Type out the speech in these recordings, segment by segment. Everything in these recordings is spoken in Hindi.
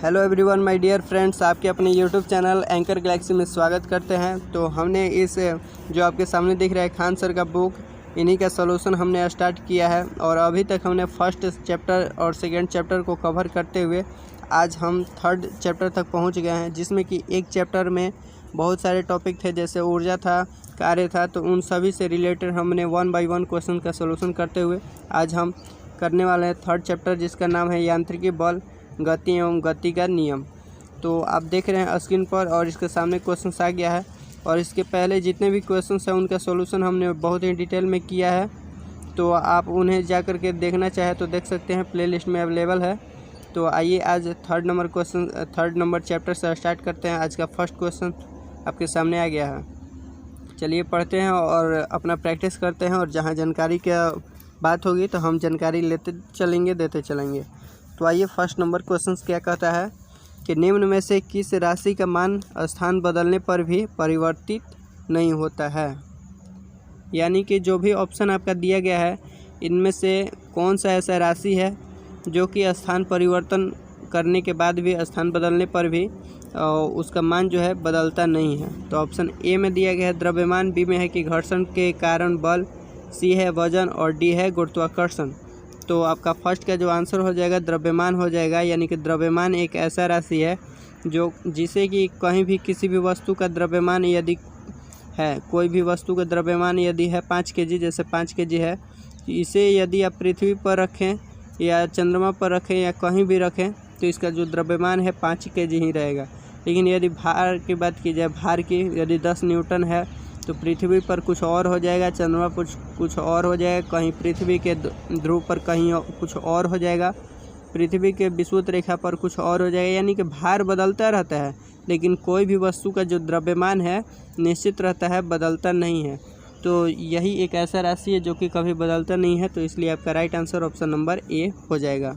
Hello everyone my dear friends, आपके अपने यूट्यूब चैनल एंकर गैलेक्सी में स्वागत करते हैं। तो हमने इस जो आपके सामने दिख रहा है खान सर का बुक, इन्हीं का सॉल्यूशन हमने स्टार्ट किया है और अभी तक हमने फर्स्ट चैप्टर और सेकंड चैप्टर को कवर करते हुए आज हम थर्ड चैप्टर तक पहुंच गए हैं, जिसमें कि एक चैप्टर में बहुत सारे टॉपिक थे, जैसे ऊर्जा था, कार्य था। तो उन सभी से रिलेटेड हमने 1 बाय 1 क्वेश्चन का सॉल्यूशन करते हुए आज हम करने वाले हैं थर्ड चैप्टर, जिसका नाम है यांत्रिकी बल, गति एवं गति का नियम। तो आप देख रहे हैं स्क्रीन पर और इसके सामने क्वेश्चंस आ गया है और इसके पहले जितने भी क्वेश्चंस हैं उनका सॉल्यूशन हमने बहुत ही डिटेल में किया है। तो आप उन्हें जा कर के देखना चाहे तो देख सकते हैं, प्लेलिस्ट में अवेलेबल है। तो आइए आज थर्ड नंबर चैप्टर से स्टार्ट करते हैं। आज का फर्स्ट क्वेश्चन आपके सामने आ गया है। चलिए पढ़ते हैं और अपना प्रैक्टिस करते हैं, और जहाँ जानकारी का बात होगी तो हम जानकारी लेते चलेंगे, देते चलेंगे। तो आइए फर्स्ट नंबर क्वेश्चन क्या कहता है कि निम्न में से किस राशि का मान स्थान बदलने पर भी परिवर्तित नहीं होता है। यानी कि जो भी ऑप्शन आपका दिया गया है, इनमें से कौन सा ऐसा राशि है जो कि स्थान परिवर्तन करने के बाद भी, स्थान बदलने पर भी उसका मान जो है बदलता नहीं है। तो ऑप्शन ए में दिया गया है द्रव्यमान, बी में है कि घर्षण के कारण बल, सी है वजन और डी है गुरुत्वाकर्षण। तो आपका फर्स्ट का जो आंसर हो जाएगा द्रव्यमान हो जाएगा। यानी कि द्रव्यमान एक ऐसा राशि है जिसे कि कहीं भी किसी भी वस्तु का द्रव्यमान यदि है, कोई भी वस्तु का द्रव्यमान यदि है 5 kg, जैसे 5 kg है, इसे यदि आप पृथ्वी पर रखें या चंद्रमा पर रखें या कहीं भी रखें तो इसका जो द्रव्यमान है 5 kg ही रहेगा। लेकिन यदि भार की बात की जाए, भार की यदि 10 न्यूटन है तो पृथ्वी पर कुछ और हो जाएगा, चंद्रमा पर कुछ और हो जाएगा, कहीं पृथ्वी के ध्रुव पर कहीं कुछ और हो जाएगा, पृथ्वी के विषुवत रेखा पर कुछ और हो जाएगा। यानी कि भार बदलता रहता है, लेकिन कोई भी वस्तु का जो द्रव्यमान है निश्चित रहता है, बदलता नहीं है। तो यही एक ऐसा राशि है जो कि कभी बदलता नहीं है। तो इसलिए आपका right answer option number A हो जाएगा।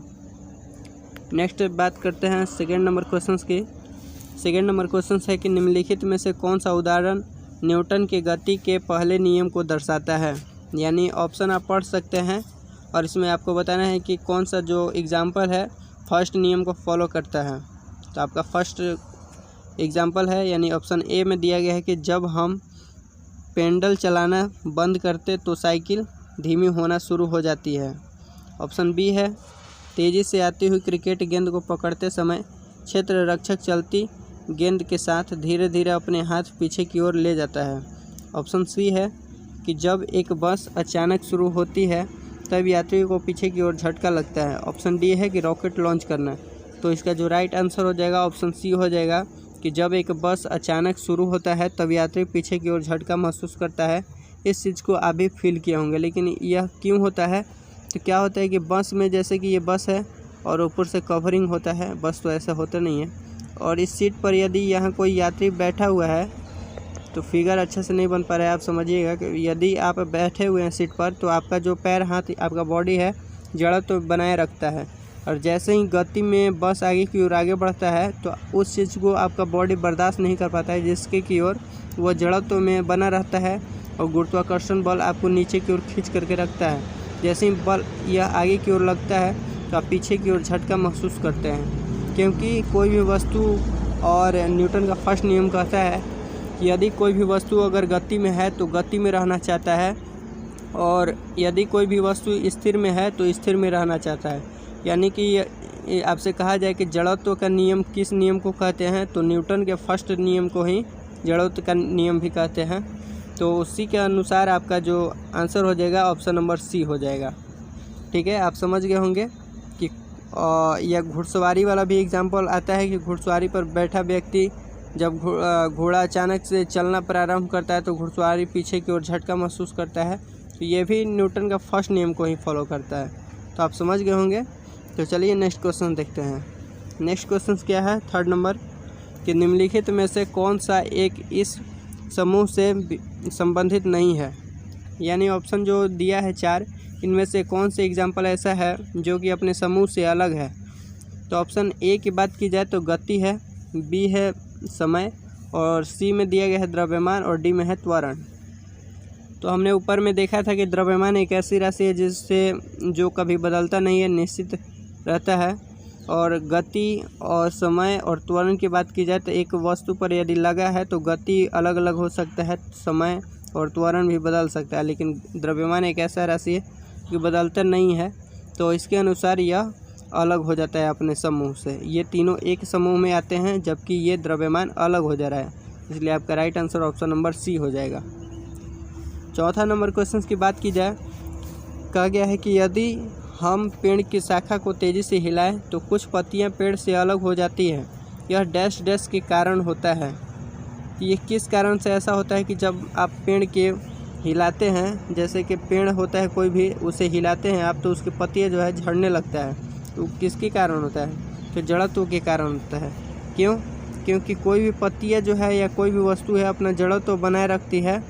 नेक्स्ट बात करते हैं सेकेंड नंबर क्वेश्चन की। सेकेंड नंबर क्वेश्चन है कि निम्नलिखित में से कौन सा उदाहरण न्यूटन के गति के पहले नियम को दर्शाता है। यानी ऑप्शन आप पढ़ सकते हैं और इसमें आपको बताना है कि कौन सा जो एग्जाम्पल है फर्स्ट नियम को फॉलो करता है। तो आपका फर्स्ट एग्जाम्पल है, यानी ऑप्शन ए में दिया गया है कि जब हम पेंडल चलाना बंद करते तो साइकिल धीमी होना शुरू हो जाती है। ऑप्शन बी है तेज़ी से आती हुई क्रिकेट गेंद को पकड़ते समय क्षेत्र रक्षक चलती गेंद के साथ धीरे धीरे अपने हाथ पीछे की ओर ले जाता है। ऑप्शन सी है कि जब एक बस अचानक शुरू होती है तब यात्रियों को पीछे की ओर झटका लगता है। ऑप्शन डी है कि रॉकेट लॉन्च करना। तो इसका जो राइट आंसर हो जाएगा ऑप्शन सी हो जाएगा कि जब एक बस अचानक शुरू होता है तब यात्री पीछे की ओर झटका महसूस करता है। इस चीज़ को आप भी फील किया होंगे, लेकिन यह क्यों होता है? तो क्या होता है कि बस में, जैसे कि ये बस है और ऊपर से कवरिंग होता है, बस तो ऐसा होता नहीं है, और इस सीट पर यदि यहाँ कोई यात्री बैठा हुआ है तो फिगर अच्छे से नहीं बन पा रहा है, आप समझिएगा कि यदि आप बैठे हुए हैं सीट पर तो आपका जो पैर, हाथ, आपका बॉडी है जड़त्व तो बनाए रखता है, और जैसे ही गति में बस आगे की ओर आगे बढ़ता है तो उस चीज़ को आपका बॉडी बर्दाश्त नहीं कर पाता है, जिसके की ओर वो जड़त्व में बना रहता है और गुरुत्वाकर्षण बल आपको नीचे की ओर खींच करके रखता है। जैसे ही बल यह आगे की ओर लगता है तो आप पीछे की ओर झटका महसूस करते हैं, क्योंकि कोई भी वस्तु, और न्यूटन का फर्स्ट नियम कहता है कि यदि कोई भी वस्तु अगर गति में है तो गति में रहना चाहता है, और यदि कोई भी वस्तु स्थिर में है तो स्थिर में रहना चाहता है। यानी कि आपसे कहा जाए कि जड़त्व का नियम किस नियम को कहते हैं, तो न्यूटन के फर्स्ट नियम को ही जड़त्व का नियम भी कहते हैं। तो उसी के अनुसार आपका जो आंसर हो जाएगा ऑप्शन नंबर सी हो जाएगा। ठीक है, आप समझ गए होंगे कि यह घुड़सवारी वाला भी एग्जाम्पल आता है कि घुड़सवारी पर बैठा व्यक्ति जब घोड़ा अचानक से चलना प्रारंभ करता है तो घुड़सवारी पीछे की ओर झटका महसूस करता है। तो ये भी न्यूटन का फर्स्ट नियम को ही फॉलो करता है। तो आप समझ गए होंगे। तो चलिए नेक्स्ट क्वेश्चन देखते हैं। नेक्स्ट क्वेश्चन क्या है, थर्ड नंबर, कि निम्नलिखित में से कौन सा एक इस समूह से संबंधित नहीं है। यानी ऑप्शन जो दिया है 4, इनमें से कौन से एग्जाम्पल ऐसा है जो कि अपने समूह से अलग है। तो ऑप्शन ए की बात की जाए तो गति है, बी है समय, और सी में दिया गया है द्रव्यमान, और डी में है त्वरण। तो हमने ऊपर में देखा था कि द्रव्यमान एक ऐसी राशि है जिससे जो कभी बदलता नहीं है, निश्चित रहता है। और गति और समय और त्वरण की बात की जाए तो एक वस्तु पर यदि लगा है तो गति अलग अलग हो सकता है, समय और त्वरण भी बदल सकता है, लेकिन द्रव्यमान एक ऐसा राशि है कि बदलता नहीं है, तो इसके अनुसार यह अलग हो जाता है अपने समूह से। ये तीनों एक समूह में आते हैं जबकि ये द्रव्यमान अलग हो जा रहा है, इसलिए आपका right answer option number C हो जाएगा। चौथा नंबर क्वेश्चन की बात की जाए, कहा गया है कि यदि हम पेड़ की शाखा को तेज़ी से हिलाएं तो कुछ पत्तियां पेड़ से अलग हो जाती हैं, यह डैश डैश के कारण होता है। ये किस कारण से ऐसा होता है कि जब आप पेड़ के हिलाते हैं, जैसे कि पेड़ होता है कोई भी, उसे हिलाते हैं आप तो उसकी पत्तियां जो है झड़ने लगता है, तो किसके कारण होता है? तो जड़त्व के कारण होता है। क्यों? क्योंकि कोई भी पत्तियां जो है या कोई भी वस्तु है अपना जड़त्व बनाए रखती है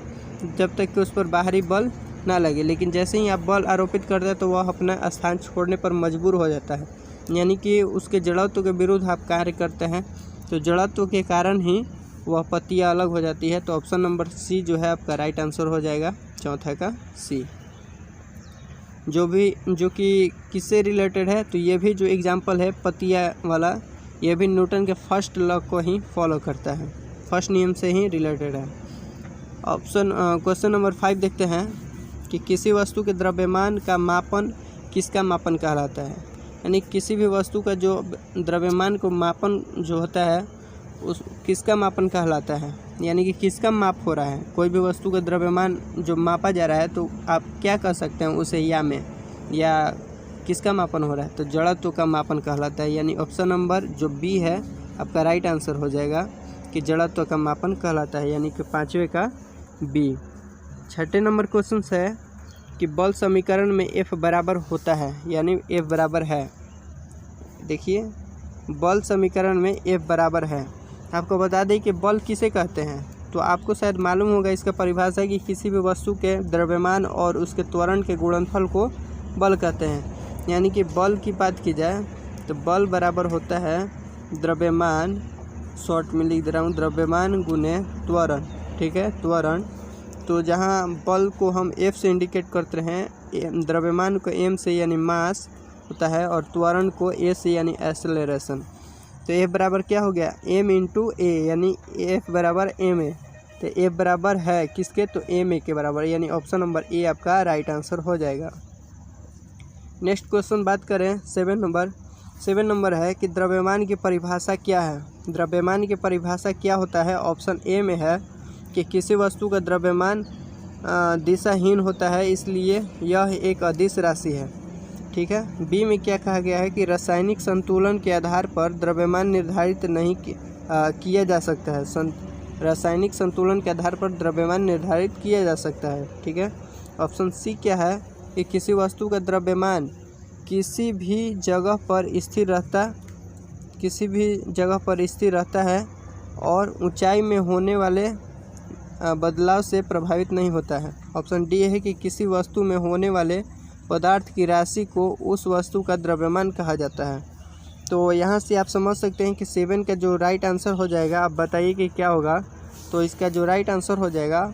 जब तक कि उस पर बाहरी बल ना लगे, लेकिन जैसे ही आप बल आरोपित करते हैं तो वह अपना स्थान छोड़ने पर मजबूर हो जाता है, यानी कि उसके जड़त्व के विरुद्ध आप कार्य करते हैं, तो जड़त्व के कारण ही वह पत्तियां अलग हो जाती है। तो ऑप्शन नंबर सी जो है आपका राइट आंसर हो जाएगा, चौथा का सी। जो कि किससे रिलेटेड है, तो ये भी जो एग्जाम्पल है पत्तियां वाला, ये भी न्यूटन के फर्स्ट लॉ को ही फॉलो करता है, फर्स्ट नियम से ही रिलेटेड है। क्वेश्चन नंबर 5 देखते हैं कि किसी वस्तु के द्रव्यमान का मापन किसका मापन कहलाता है। यानी किसी भी वस्तु का जो द्रव्यमान को मापन जो होता है उस किसका मापन कहलाता है, यानी कि किसका माप हो रहा है। कोई भी वस्तु का द्रव्यमान जो मापा जा रहा है तो आप क्या कह सकते हैं उसे, या किसका मापन हो रहा है, तो जड़त्व का मापन कहलाता है। यानी ऑप्शन नंबर जो बी है आपका राइट आंसर हो जाएगा कि जड़त्व का मापन कहलाता है, यानी कि पाँचवें का बी। छठे नंबर क्वेश्चन है कि बल समीकरण में F बराबर होता है, यानी F बराबर है। देखिए बल समीकरण में F बराबर है। आपको बता दें कि बल किसे कहते हैं, तो आपको शायद मालूम होगा इसका परिभाषा है कि किसी भी वस्तु के द्रव्यमान और उसके त्वरण के गुणनफल को बल कहते हैं। यानी कि बल की बात की जाए तो बल बराबर होता है द्रव्यमान, शॉर्ट में लिख दे रहा हूँ, द्रव्यमान गुने त्वरण। ठीक है, त्वरण। तो जहाँ बल को हम F से इंडिकेट करते हैं, द्रव्यमान को M से यानी मास होता है और त्वरण को A से यानी एक्सेलरेशन। तो F बराबर क्या हो गया, M इंटू A, यानी F बराबर Ma। तो F बराबर है किसके, तो Ma के बराबर, यानी ऑप्शन नंबर A आपका राइट आंसर हो जाएगा। नेक्स्ट क्वेश्चन बात करें 7 नंबर है कि द्रव्यमान की परिभाषा क्या है। द्रव्यमान की परिभाषा क्या होता है, ऑप्शन ए में है कि किसी वस्तु का द्रव्यमान दिशाहीन होता है, इसलिए यह एक अदिश राशि है। ठीक है। बी में क्या कहा गया है कि रासायनिक संतुलन के आधार पर द्रव्यमान निर्धारित नहीं किया जा सकता है। रासायनिक संतुलन के आधार पर द्रव्यमान निर्धारित किया जा सकता है। ठीक है। ऑप्शन सी क्या है कि किसी वस्तु का द्रव्यमान किसी भी जगह पर स्थिर रहता है और ऊंचाई में होने वाले बदलाव से प्रभावित नहीं होता है। ऑप्शन डी है कि किसी वस्तु में होने वाले पदार्थ की राशि को उस वस्तु का द्रव्यमान कहा जाता है। तो यहाँ से आप समझ सकते हैं कि 7 का जो राइट आंसर हो जाएगा, आप बताइए कि क्या होगा। तो इसका जो राइट आंसर हो जाएगा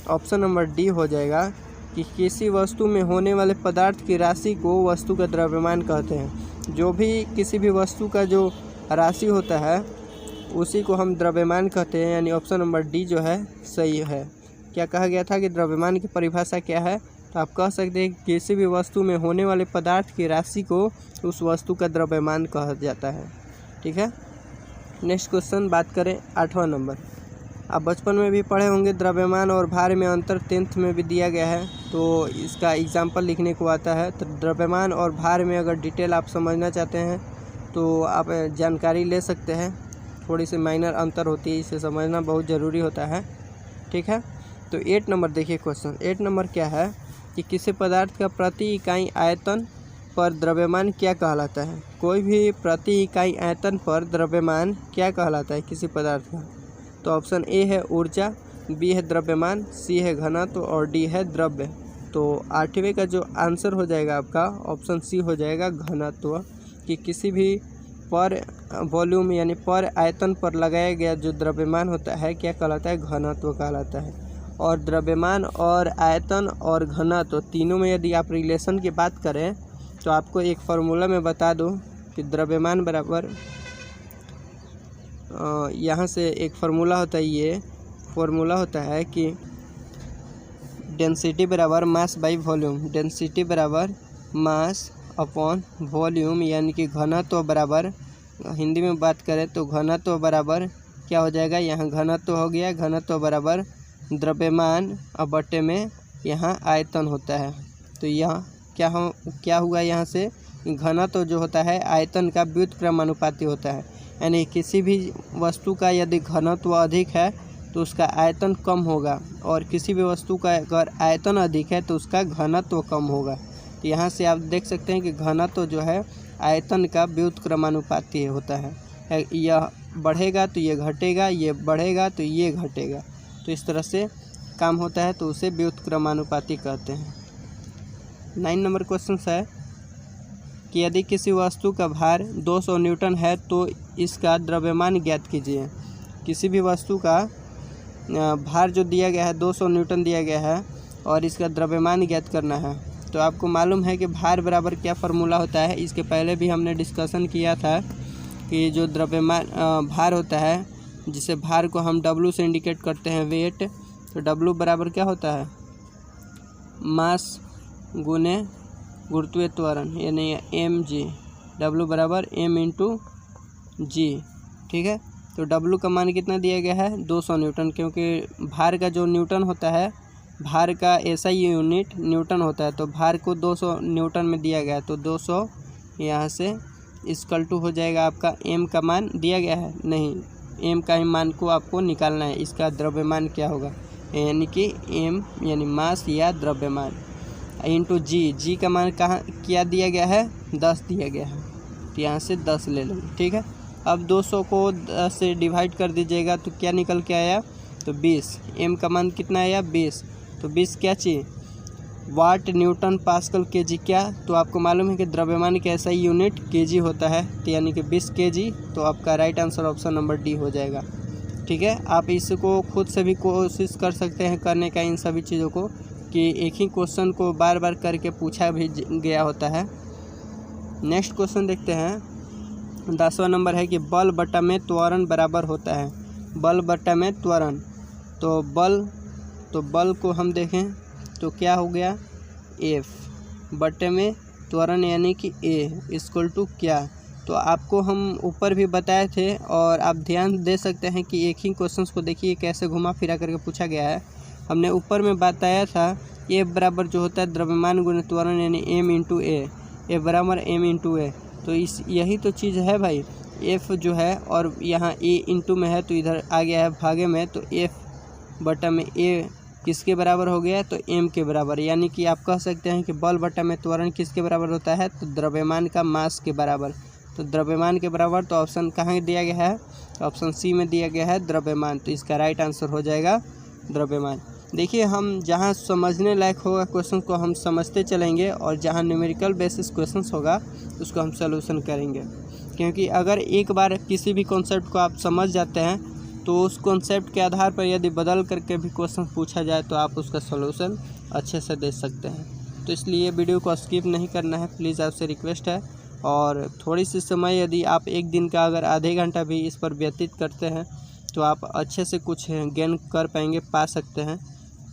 ऑप्शन नंबर डी हो जाएगा कि किसी वस्तु में होने वाले पदार्थ की राशि को वस्तु का द्रव्यमान कहते हैं। जो भी किसी भी वस्तु का जो राशि होता है उसी को हम द्रव्यमान कहते हैं, यानी ऑप्शन नंबर डी जो है सही है। क्या कहा गया था कि द्रव्यमान की परिभाषा क्या है, तो आप कह सकते हैं कि किसी भी वस्तु में होने वाले पदार्थ की राशि को उस वस्तु का द्रव्यमान कहा जाता है। ठीक है। नेक्स्ट क्वेश्चन बात करें 8वां नंबर। आप बचपन में भी पढ़े होंगे द्रव्यमान और भार में अंतर 10th में भी दिया गया है, तो इसका एग्जाम्पल लिखने को आता है। तो द्रव्यमान और भार में अगर डिटेल आप समझना चाहते हैं तो आप जानकारी ले सकते हैं। थोड़ी सी माइनर अंतर होती है, इसे समझना बहुत ज़रूरी होता है। ठीक है। तो 8 नंबर देखिए क्वेश्चन 8 नंबर क्या है कि किसी पदार्थ का प्रति इकाई आयतन पर द्रव्यमान क्या कहलाता है। कोई भी प्रति इकाई आयतन पर द्रव्यमान क्या कहलाता है किसी पदार्थ का। तो ऑप्शन ए है ऊर्जा, बी है द्रव्यमान, सी है घनत्व और डी है द्रव्य। तो 8वें का जो आंसर हो जाएगा आपका ऑप्शन सी हो जाएगा घनत्व, कि किसी भी पर वॉल्यूम यानी पर आयतन पर लगाया गया जो द्रव्यमान होता है क्या कहलाता है, घनत्व कहलाता है। और द्रव्यमान और आयतन और घनत्व तीनों में यदि आप रिलेशन की बात करें तो आपको एक फार्मूला में बता दूं कि द्रव्यमान बराबर यहाँ से एक फार्मूला होता है, ये फार्मूला होता है कि डेंसिटी बराबर मास बाई वॉल्यूम, डेंसिटी बराबर मास अपॉन वॉल्यूम, यानी कि घनत्व बराबर, हिंदी में बात करें तो घनत्व बराबर क्या हो जाएगा, यहाँ घनत्व हो गया, घनत्व बराबर द्रव्यमान और बट्टे में यहाँ आयतन होता है। तो यह क्या हुआ, यहाँ से घनत्व जो होता है आयतन का व्युत्क्रमानुपाती होता है, यानी किसी भी वस्तु का यदि घनत्व अधिक है तो उसका आयतन कम होगा, और किसी भी वस्तु का अगर आयतन अधिक है तो उसका घनत्व कम होगा। तो यहाँ से आप देख सकते हैं कि घनत्व जो है आयतन का व्युत्क्रमानुपाती होता है, यह बढ़ेगा तो ये घटेगा, ये बढ़ेगा तो ये घटेगा, तो इस तरह से काम होता है, तो उसे व्युत्क्रमानुपाती कहते हैं। 9 नंबर क्वेश्चन है कि यदि किसी वस्तु का भार 200 न्यूटन है तो इसका द्रव्यमान ज्ञात कीजिए। किसी भी वस्तु का भार जो दिया गया है 200 न्यूटन दिया गया है और इसका द्रव्यमान ज्ञात करना है। तो आपको मालूम है कि भार बराबर क्या फार्मूला होता है, इसके पहले भी हमने डिस्कशन किया था कि जो द्रव्यमान भार होता है, जिसे भार को हम W से इंडिकेट करते हैं वेट, तो W बराबर क्या होता है, मास गुने गुरुत्वीय त्वरण, यानी mg, W बराबर m इंटू जी। ठीक है, तो W का मान कितना दिया गया है 200 न्यूटन, क्योंकि भार का जो न्यूटन होता है, भार का ऐसा यूनिट न्यूटन होता है, तो भार को 200 न्यूटन में दिया गया है, तो 200 यहाँ से इक्वल टू हो जाएगा आपका m का मान दिया गया है, नहीं, m का ही मान को आपको निकालना है, इसका द्रव्यमान क्या होगा, यानी कि m यानी मास या द्रव्यमान इंटू जी का मान कहाँ क्या दिया गया है 10 दिया गया है, तो यहाँ से 10 ले लेंगे। ठीक है, अब 200 को 10 से डिवाइड कर दीजिएगा तो क्या निकल के आया, तो 20, m का मान कितना आया 20, तो 20 क्या चाहिए, वाट न्यूटन पास्कल केजी क्या, तो आपको मालूम है कि द्रव्यमान का ऐसा यूनिट केजी होता है, तो यानी कि 20 केजी, तो आपका right answer option number D हो जाएगा। ठीक है, आप इसको खुद से भी कोशिश कर सकते हैं करने का, इन सभी चीज़ों को, कि एक ही क्वेश्चन को बार बार करके पूछा भी गया होता है। नेक्स्ट क्वेश्चन देखते हैं, 10वां नंबर है कि बल बटा में त्वरण बराबर होता है, बल बटा में त्वरण, तो बल को हम देखें तो क्या हो गया, F बटे में त्वरण यानी कि A इक्वल टू क्या, तो आपको हम ऊपर भी बताए थे, और आप ध्यान दे सकते हैं कि एक ही क्वेश्चन को देखिए कैसे घुमा फिरा करके पूछा गया है। हमने ऊपर में बताया था F बराबर जो होता है द्रव्यमान गुणे त्वरण यानी m इंटू ए, F बराबर m इंटू ए, तो यही तो चीज़ है भाई, F जो है और यहाँ A इंटू में है तो इधर आ गया है भागे में, तो F बटा में A किसके बराबर हो गया, तो m के बराबर, यानी कि आप कह सकते हैं कि बल बटा में त्वरण किसके बराबर होता है, तो द्रव्यमान का मास के बराबर, तो द्रव्यमान के बराबर, तो ऑप्शन कहाँ दिया गया है, ऑप्शन सी में दिया गया है द्रव्यमान, तो इसका राइट आंसर हो जाएगा द्रव्यमान। देखिए, हम जहाँ समझने लायक होगा क्वेश्चन को हम समझते चलेंगे, और जहाँ न्यूमेरिकल बेसिस क्वेश्चन होगा उसको हम सलूशन करेंगे, क्योंकि अगर एक बार किसी भी कॉन्सेप्ट को आप समझ जाते हैं तो उस कॉन्सेप्ट के आधार पर यदि बदल करके भी क्वेश्चन पूछा जाए तो आप उसका सलूशन अच्छे से दे सकते हैं। तो इसलिए वीडियो को स्किप नहीं करना है, प्लीज़ आपसे रिक्वेस्ट है, और थोड़ी सी समय यदि आप एक दिन का अगर आधे घंटा भी इस पर व्यतीत करते हैं तो आप अच्छे से कुछ गेन कर पाएंगे, पा सकते हैं।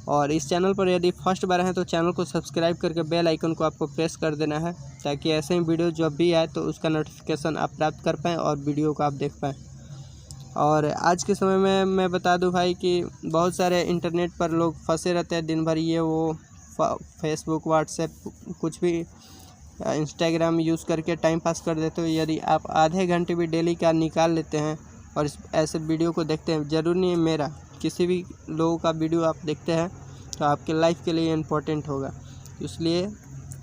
और इस चैनल पर यदि फर्स्ट बार हैं तो चैनल को सब्सक्राइब करके बेल आइकन को आपको प्रेस कर देना है, ताकि ऐसे ही वीडियो जब भी आए तो उसका नोटिफिकेशन आप प्राप्त कर पाएँ और वीडियो को आप देख पाएँ। और आज के समय में मैं बता दूं भाई कि बहुत सारे इंटरनेट पर लोग फंसे रहते हैं दिन भर, ये वो फेसबुक, व्हाट्सएप, कुछ भी इंस्टाग्राम यूज़ करके टाइम पास कर देते हो। यदि आप आधे घंटे भी डेली का निकाल लेते हैं और ऐसे वीडियो को देखते हैं, ज़रूरी नहीं मेरा, किसी भी लोगों का वीडियो आप देखते हैं तो आपके लाइफ के लिए इम्पोर्टेंट होगा, इसलिए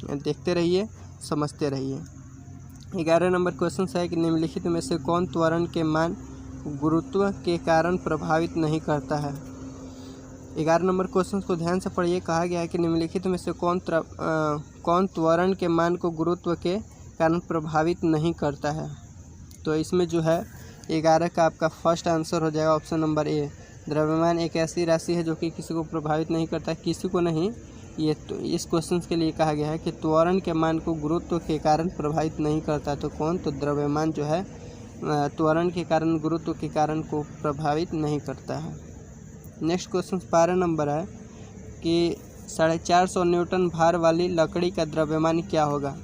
देखते रहिए, समझते रहिए। 11 नंबर क्वेश्चन है कि निम्नलिखित में से कौन त्वरण के मान गुरुत्व के कारण प्रभावित नहीं करता है। 11 नंबर क्वेश्चन को ध्यान से पढ़िए। कहा गया है कि निम्नलिखित में से कौन त्वरण के मान को गुरुत्व के कारण प्रभावित नहीं करता है। तो इसमें जो है 11 का आपका फर्स्ट आंसर हो जाएगा ऑप्शन नंबर ए। द्रव्यमान एक ऐसी राशि है जो कि किसी को प्रभावित नहीं करता, किसी को नहीं, ये तो इस क्वेश्चन के लिए कहा गया है कि त्वरण के मान को गुरुत्व के कारण प्रभावित नहीं करता। तो कौन? तो द्रव्यमान जो है त्वरण के कारण गुरुत्व के कारण को प्रभावित नहीं करता है। नेक्स्ट क्वेश्चन 12 नंबर है कि 450 न्यूटन भार वाली लकड़ी का द्रव्यमान क्या होगा।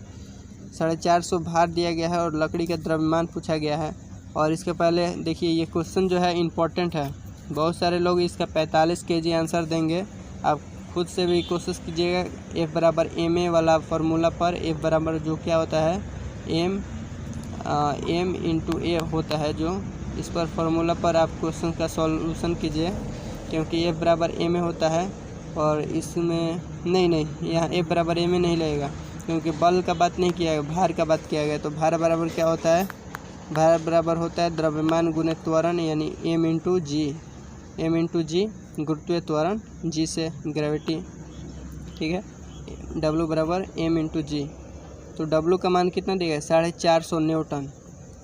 450 भार दिया गया है और लकड़ी का द्रव्यमान पूछा गया है। और इसके पहले देखिए ये क्वेश्चन जो है इम्पोर्टेंट है, बहुत सारे लोग इसका 45 kg आंसर देंगे। आप खुद से भी कोशिश कीजिएगा। F बराबर ma वाला फार्मूला पर F बराबर जो क्या होता है m इंटू a होता है, जो इस पर फार्मूला पर आप क्वेश्चन का सॉल्यूशन कीजिए, क्योंकि F बराबर ma होता है। और इसमें नहीं यहाँ F बराबर ma नहीं लगेगा, क्योंकि बल का बात नहीं किया गया, भार का बात किया गया। तो भार बराबर क्या होता है? भार बराबर होता है द्रव्यमान गुने त्वरण, यानी m इंटू जी, गुरुत्वीय त्वरण, g से ग्रेविटी, ठीक है। W बराबर m इंटू जी। तो W का मान कितना देगा? 450 न्यूटन।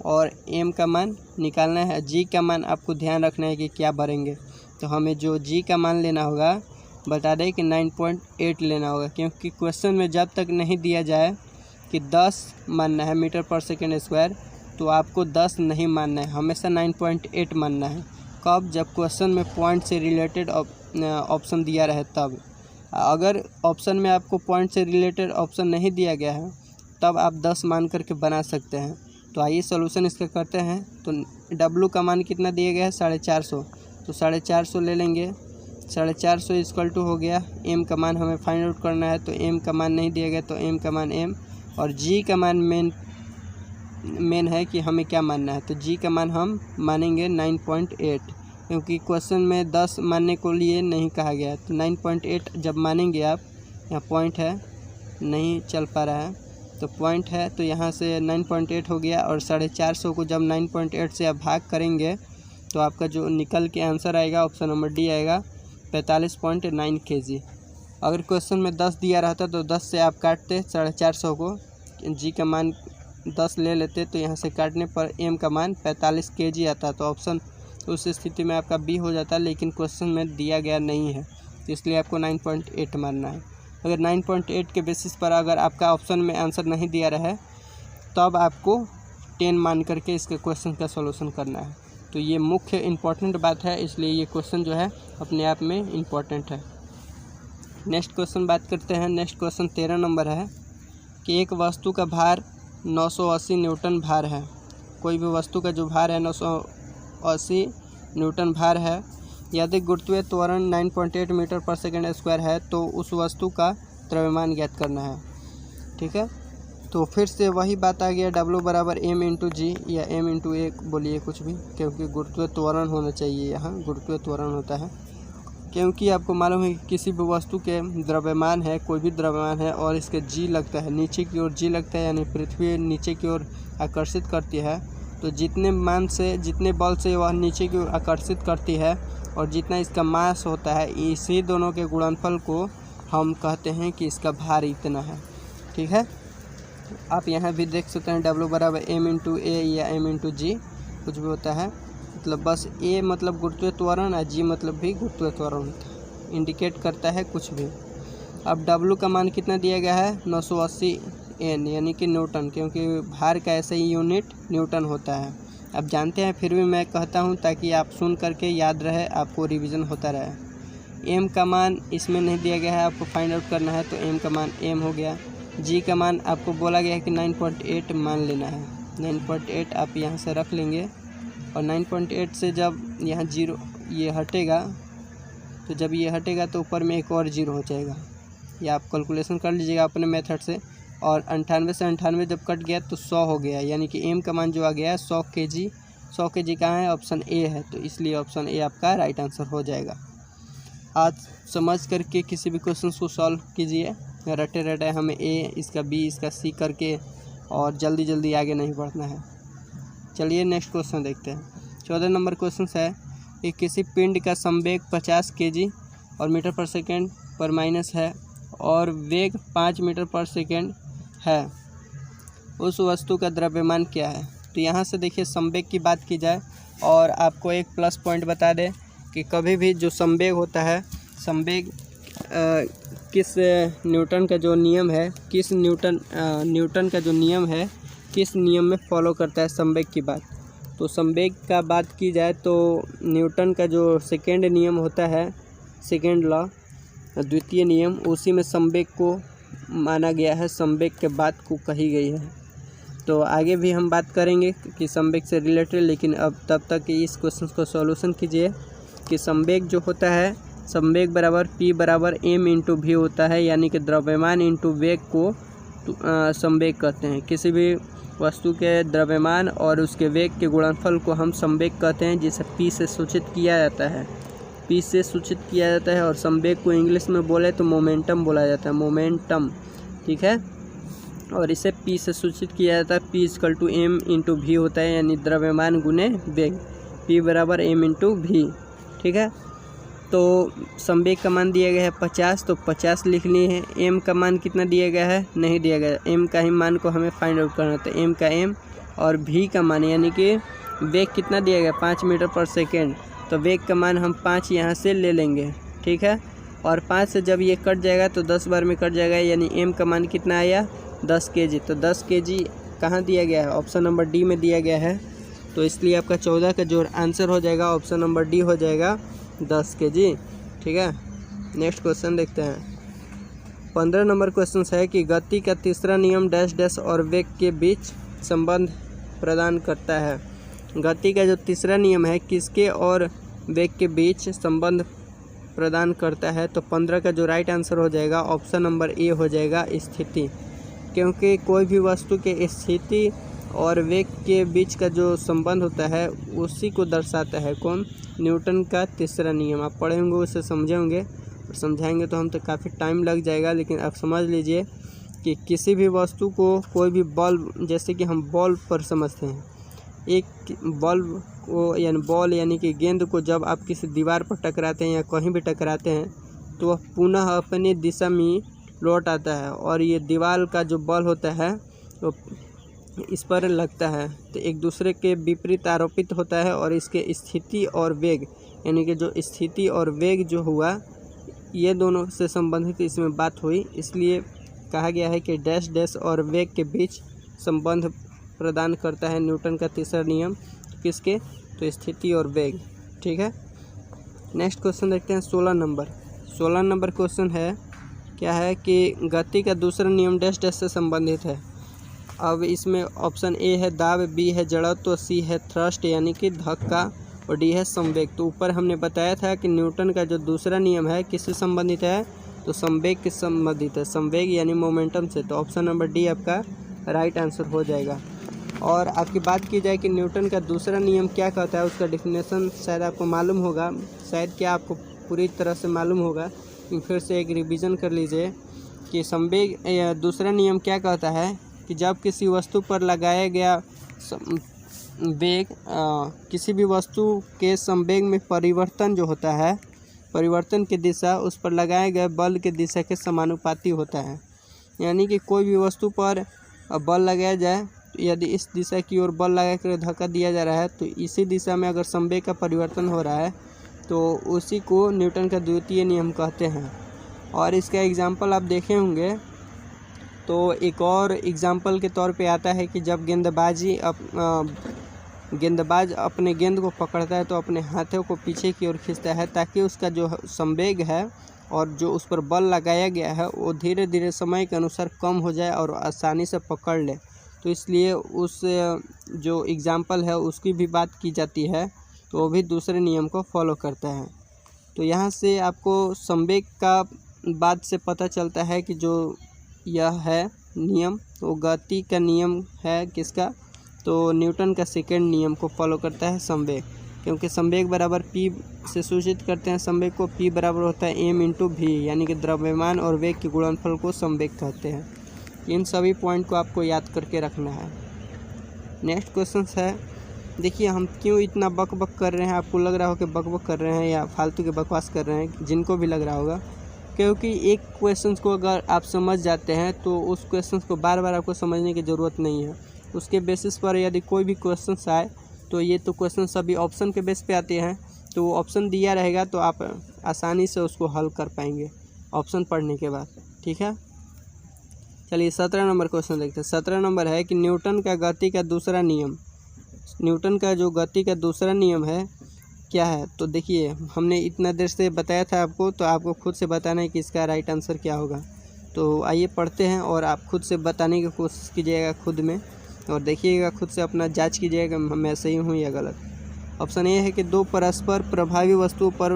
और m का मान निकालना है। g का मान आपको ध्यान रखना है कि क्या भरेंगे। तो हमें जो g का मान लेना होगा, बता दें कि 9.8 लेना होगा, क्योंकि क्वेश्चन में जब तक नहीं दिया जाए कि 10 मानना है मीटर पर सेकेंड स्क्वायर, तो आपको 10 नहीं मानना है, हमेशा 9.8 मानना है। कब? जब क्वेश्चन में पॉइंट से रिलेटेड ऑप्शन दिया रहे तब। अगर ऑप्शन में आपको पॉइंट से रिलेटेड ऑप्शन नहीं दिया गया है तब आप 10 मान करके बना सकते हैं। तो आइए सॉल्यूशन इसका करते हैं। तो W का मान कितना दिया गया है? 450। तो 450 ले लेंगे। 450 इक्वल टू हो गया, m का मान हमें फाइंड आउट करना है। तो m का मान नहीं दिया गया, तो m का मान m, और g का मान मेन है कि हमें क्या मानना है। तो g का मान हम मानेंगे 9.8, क्योंकि क्वेश्चन में 10 मानने को लिए नहीं कहा गया है। तो 9.8 जब मानेंगे आप, यहाँ पॉइंट है, नहीं चल पा रहा है, तो पॉइंट है, तो यहाँ से 9.8 हो गया। और 450 को जब 9.8 से आप भाग करेंगे तो आपका जो निकल के आंसर आएगा, ऑप्शन नंबर डी आएगा 45.9 kg। अगर क्वेश्चन में 10 दिया रहता तो 10 से आप काटते 450 को, जी का मान 10 ले लेते, तो यहाँ से काटने पर m का मान 45 kg आता। तो ऑप्शन उस स्थिति में आपका बी हो जाता, लेकिन क्वेश्चन में दिया गया नहीं है, तो इसलिए आपको 9.8 मानना है। अगर 9.8 के बेसिस पर अगर आपका ऑप्शन में आंसर नहीं दिया रहे, तब आपको 10 मान करके इसके क्वेश्चन का सॉल्यूशन करना है। तो ये मुख्य इम्पॉर्टेंट बात है, इसलिए ये क्वेश्चन जो है अपने आप में इम्पॉर्टेंट है। नेक्स्ट क्वेश्चन बात करते हैं। नेक्स्ट क्वेश्चन 13 नंबर है कि एक वस्तु का भार 980 न्यूटन भार है। कोई भी वस्तु का जो भार है 980 न्यूटन भार है। यदि गुरुत्वीय त्वरण 9.8 मीटर पर सेकेंड स्क्वायर है, तो उस वस्तु का द्रव्यमान ज्ञात करना है, ठीक है। तो फिर से वही बात आ गया, W बराबर m इंटू जी, या m इंटू ए बोलिए कुछ भी, क्योंकि गुरुत्वीय त्वरण होना चाहिए, यहाँ गुरुत्वीय त्वरण होता है। क्योंकि आपको मालूम है कि किसी भी वस्तु के द्रव्यमान है, कोई भी द्रव्यमान है, और इसके g लगता है, नीचे की ओर g लगता है, यानी पृथ्वी नीचे की ओर आकर्षित करती है। तो जितने मान से, जितने बल से वह नीचे की ओर आकर्षित करती है, और जितना इसका मास होता है, इसी दोनों के गुणनफल को हम कहते हैं कि इसका भार इतना है, ठीक है। आप यहाँ भी देख सकते हैं W बराबर m इंटू ए या m इंटू जी, कुछ भी होता है, मतलब बस a मतलब गुरुत्वीय त्वरण और g मतलब भी गुरुत्वीय त्वरण होता है, इंडिकेट करता है कुछ भी। अब W का मान कितना दिया गया है? 980 N, यानी कि न्यूटन, क्योंकि भार का ऐसा ही यूनिट न्यूटन होता है। आप जानते हैं, फिर भी मैं कहता हूँ ताकि आप सुन करके याद रहे, आपको रिवीजन होता रहे। m का मान इसमें नहीं दिया गया है, आपको फाइंड आउट करना है, तो m का मान m हो गया। g का मान आपको बोला गया है कि 9.8 मान लेना है, 9.8 आप यहाँ से रख लेंगे। और 9.8 से जब यहाँ 0 ये हटेगा, तो जब ये हटेगा तो ऊपर में एक और 0 हो जाएगा। या आप कैलकुलेशन कर लीजिएगा अपने मेथड से। और 98 से 98 जब कट गया तो 100 हो गया, यानी कि m का मान जो आ गया है 100 kg। 100 kg कहाँ है? ऑप्शन ए है, तो इसलिए ऑप्शन ए आपका राइट आंसर हो जाएगा। आज समझ करके किसी भी क्वेश्चन को सॉल्व कीजिए, रटे रटे हमें ए, इसका बी, इसका सी करके, और जल्दी जल्दी आगे नहीं बढ़ना है। चलिए नेक्स्ट क्वेश्चन देखते हैं। 14 नंबर क्वेश्चन है कि किसी पिंड का संवेग 50 kg और मीटर पर सेकेंड पर माइनस है, और वेग 5 मीटर पर सेकेंड है, उस वस्तु का द्रव्यमान क्या है। तो यहाँ से देखिए, संवेग की बात की जाए, और आपको एक प्लस पॉइंट बता दें कि कभी भी जो संवेग होता है, संवेग किस न्यूटन का जो नियम है, किस न्यूटन का जो नियम है किस नियम में फॉलो करता है संवेग की बात। तो संवेग का बात की जाए तो न्यूटन का जो सेकेंड नियम होता है, सेकेंड लॉ, द्वितीय नियम, उसी में संवेग को माना गया है, संवेग के बात को कही गई है। तो आगे भी हम बात करेंगे कि संवेग से रिलेटेड, लेकिन अब तब तक इस क्वेश्चन को सॉल्यूशन कीजिए कि संवेग जो होता है, संवेग बराबर P बराबर m इंटू वी होता है, यानी कि द्रव्यमान इंटू वेग को संवेग कहते हैं। किसी भी वस्तु के द्रव्यमान और उसके वेग के गुणनफल को हम संवेग कहते हैं, जिसे P से सूचित किया जाता है, P से सूचित किया जाता है। और संवेग को इंग्लिश में बोले तो मोमेंटम बोला जाता है, मोमेंटम, ठीक है। और इसे P से सूचित किया जाता है, P equal to m into V होता है, यानी द्रव्यमान गुने वेग, P बराबर m इंटू वी, ठीक है। तो संवेग का मान दिया गया है 50, तो 50 लिख लिए हैं। m का मान कितना दिया गया है, नहीं दिया गया, m का ही मान को हमें फाइंड आउट करना था, m का m, और v का मान यानी कि वेग कितना दिया गया 5 मीटर पर सेकेंड, तो वेग का मान हम 5 यहाँ से ले लेंगे, ठीक है। और 5 से जब ये कट जाएगा तो 10 बार में कट जाएगा, यानी m का मान कितना आया 10 kg। तो 10 kg कहाँ दिया गया है, ऑप्शन नंबर डी में दिया गया है। तो इसलिए आपका 14 का जो आंसर हो जाएगा ऑप्शन नंबर डी हो जाएगा 10 kg, ठीक है। नेक्स्ट क्वेश्चन देखते हैं। 15 नंबर क्वेश्चन है कि गति का तीसरा नियम डैश डैश और वेग के बीच संबंध प्रदान करता है। गति का जो तीसरा नियम है किसके और वेग के बीच संबंध प्रदान करता है। तो 15 का जो राइट आंसर हो जाएगा ऑप्शन नंबर ए हो जाएगा स्थिति, क्योंकि कोई भी वस्तु के स्थिति और वेग के बीच का जो संबंध होता है उसी को दर्शाता है कौन, न्यूटन का तीसरा नियम। आप पढ़े होंगे, उसे समझे होंगे, और समझाएंगे तो हम तो काफ़ी टाइम लग जाएगा, लेकिन आप समझ लीजिए कि किसी भी वस्तु को कोई भी बल्ब, जैसे कि हम बल्ब पर समझते हैं, एक बल्ब को यानी बॉल यानी कि गेंद को जब आप किसी दीवार पर टकराते हैं या कहीं भी टकराते हैं तो वह पुनः अपनी दिशा में लौट आता है, और ये दीवार का जो बल होता है वो इस पर लगता है तो एक दूसरे के विपरीत आरोपित होता है, और इसके स्थिति और वेग यानी कि जो स्थिति और वेग जो हुआ ये दोनों से संबंधित इसमें बात हुई, इसलिए कहा गया है कि डैश डैश और वेग के बीच संबंध प्रदान करता है न्यूटन का तीसरा नियम। किसके, तो स्थिति और वेग, ठीक है। नेक्स्ट क्वेश्चन देखते हैं 16 नंबर। 16 नंबर क्वेश्चन है क्या है कि गति का दूसरा नियम डैश डैश से संबंधित है। अब इसमें ऑप्शन ए है दाब, बी है जड़त्व, सी है थ्रस्ट यानी कि धक्का, और डी है संवेग। तो ऊपर हमने बताया था कि न्यूटन का जो दूसरा नियम है किससे संबंधित है, तो संवेग के संबंधित है, संवेग यानी मोमेंटम से। तो ऑप्शन नंबर डी आपका राइट आंसर हो जाएगा। और आपकी बात की जाए कि न्यूटन का दूसरा नियम क्या कहता है, उसका डेफिनेशन शायद आपको मालूम होगा, शायद क्या आपको पूरी तरह से मालूम होगा, फिर से एक रिवीजन कर लीजिए कि संवेग दूसरा नियम क्या कहता है कि जब किसी वस्तु पर लगाया गया वेग किसी भी वस्तु के संवेग में परिवर्तन जो होता है, परिवर्तन की दिशा उस पर लगाए गए बल के दिशा के समानुपाती होता है। यानी कि कोई भी वस्तु पर बल लगाया जाए, यदि इस दिशा की ओर बल लगा कर धक्का दिया जा रहा है तो इसी दिशा में अगर संवेग का परिवर्तन हो रहा है तो उसी को न्यूटन का द्वितीय नियम कहते हैं। और इसका एग्जाम्पल आप देखे होंगे, तो एक और एग्जाम्पल के तौर पे आता है कि जब गेंदबाज अपने गेंद को पकड़ता है तो अपने हाथों को पीछे की ओर खींचता है ताकि उसका जो संवेग है और जो उस पर बल लगाया गया है वो धीरे धीरे समय के अनुसार कम हो जाए और आसानी से पकड़ ले। तो इसलिए उस जो एग्जाम्पल है उसकी भी बात की जाती है, तो वो भी दूसरे नियम को फॉलो करता है। तो यहाँ से आपको संवेग का बात से पता चलता है कि जो यह है नियम तो गति का नियम है किसका, तो न्यूटन का सेकेंड नियम को फॉलो करता है संवेग, क्योंकि संवेग बराबर P से सूचित करते हैं संवेग को। P बराबर होता है m इंटू वी, यानी कि द्रव्यमान और वेग के गुणनफल को संवेग कहते हैं। इन सभी पॉइंट को आपको याद करके रखना है। नेक्स्ट क्वेश्चन है, देखिए हम क्यों इतना बक बक कर रहे हैं, आपको लग रहा हो कि बक बक कर रहे हैं या फालतू के बकवास कर रहे हैं, जिनको भी लग रहा होगा, क्योंकि एक क्वेश्चन को अगर आप समझ जाते हैं तो उस क्वेश्चन को बार बार आपको समझने की ज़रूरत नहीं है। उसके बेसिस पर यदि कोई भी क्वेश्चन आए तो ये तो क्वेश्चन सभी ऑप्शन के बेस पे आते हैं, तो वो ऑप्शन दिया रहेगा तो आप आसानी से उसको हल कर पाएंगे। ऑप्शन पढ़ने के बाद। ठीक है, चलिए 17 नंबर क्वेश्चन देखते हैं। 17 नंबर है कि न्यूटन का गति का दूसरा नियम, न्यूटन का जो गति का दूसरा नियम है क्या है। तो देखिए हमने इतना देर से बताया था आपको, तो आपको खुद से बताना है कि इसका राइट आंसर क्या होगा। तो आइए पढ़ते हैं और आप खुद से बताने की कोशिश कीजिएगा खुद में, और देखिएगा खुद से अपना जांच कीजिएगा मैं सही हूँ या गलत। ऑप्शन ए है कि दो परस्पर प्रभावी वस्तुओं पर